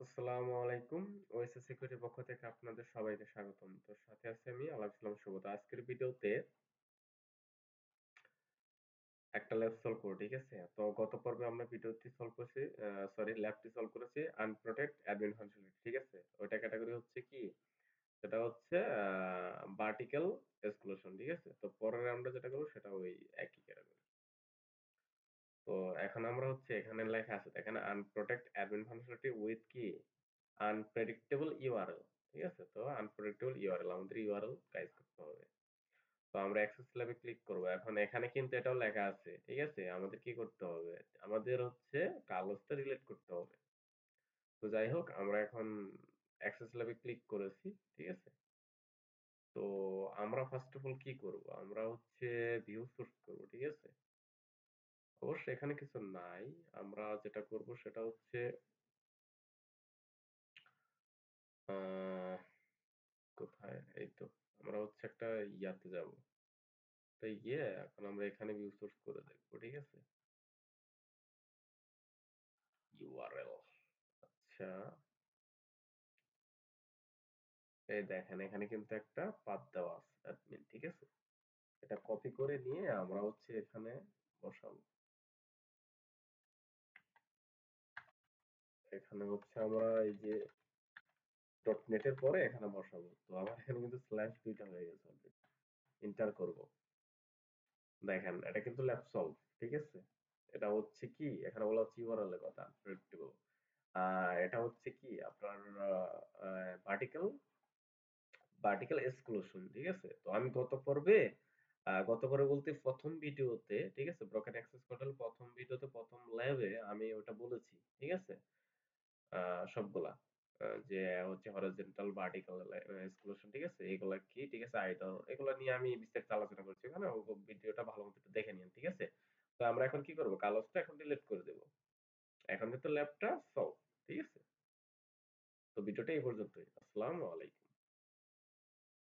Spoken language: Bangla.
আসসালামু আলাইকুম। ওএসএস সিকিউরিটির পক্ষ থেকে আপনাদের সবাইকে স্বাগতম। তো সাথে আছি আমি আলাপ ইসলাম শুভ। তো আজকের ভিডিওতে একটা ল্যাব সলভ করব, ঠিক আছে? তো গত পর্বে আমরা ভিডিওটি সলভ করেছি, ল্যাবটি সলভ করেছি আনপ্রটেক্ট অ্যাডমিন ফাংশনালিটি, ঠিক আছে? ওইটা ক্যাটাগরি হচ্ছে কি? সেটা হচ্ছে ভার্টিক্যাল এক্সক্লুশন, ঠিক আছে? তো পরের রাউন্ডে যেটা করব সেটা ওই একই ক্যাটাগরি। তো এখন আমরা হচ্ছে এখানে লেখা আছে দেখেন আনপ্রটেক্ট অ্যাডমিন ফাংশনালিটি উইথ কি আনপ্রেডিক্টেবল ইউআরএল, ঠিক আছে? তো আনপ্রেডিক্টেবল ইউআরএল আমাদের ইউআরএল গাইজ করতে হবে। তো আমরা অ্যাক্সেস ল্যাবে ক্লিক করব। এখন এখানে কিন্তু এটাও লেখা আছে, ঠিক আছে? আমাদের কি করতে হবে, আমাদের হচ্ছে কাগজটা রিলেট করতে হবে। তো যাই হোক আমরা এখন অ্যাক্সেস ল্যাবে ক্লিক করেছি, ঠিক আছে? তো আমরা ফার্স্ট অফ অল কি করব, আমরা হচ্ছে ভিউ সোর্স করব, ঠিক আছে? অবশ্যই এখানে কিছু নাই। আমরা যেটা করব সেটা হচ্ছে আহ কোথায়, এই তো আমরা হচ্ছে একটা ইয়াতে যাব। তাই গিয়ে এখন আমরা এখানে ভিউ সোর্স করে দেখবো, ঠিক আছে? ইউআরএল, আচ্ছা, এই দেখেন এখানে কিন্তু একটা পাথ দেওয়া আছে অ্যাডমিন, ঠিক আছে? এটা কপি করে নিয়ে আমরা হচ্ছে এখানে বসাবো। এখানে হচ্ছে আমরা এই যে ডট নেটের পরে এখানে বসাবো। তো আমার এখানে কিন্তু স্ল্যাশ দুইটা হয়ে গেছে অলরেডি। এন্টার করব। দেখেন এটা কিন্তু ল্যাব সলভ, ঠিক আছে? এটা হচ্ছে কি এখানে বলা হচ্ছে ইউআরএল এর কথা প্রেডিক্টেবল। এটা হচ্ছে কি আপনার ভার্টিক্যাল ভার্টিক্যাল এক্সক্লুশন, ঠিক আছে? তো আমি গত পর্বে বলতে প্রথম ভিডিওতে, ঠিক আছে, ব্রোকেন অ্যাক্সেস কন্ট্রোল প্রথম ভিডিওতে প্রথম ল্যাবে আমি ওটা বলেছি, ঠিক আছে? সবগুলা যে হচ্ছে হরাইজন্টাল ভার্টিক্যাল এক্সক্লুশন, ঠিক আছে? এগুলা কি, ঠিক আছে? আইডল এগুলা নিয়ে আমি বিস্তারিত আলোচনা করছি ওখানে। ও ভিডিওটা ভালো মতো একটু দেখে নিন, ঠিক আছে? তো আমরা এখন কি করব, কাগজটা এখন ডিলিট করে দেব। এখন কিন্তু ল্যাবটা সলভ, ঠিক আছে? তো ভিডিওটা এই পর্যন্তই। আসসালামু আলাইকুম।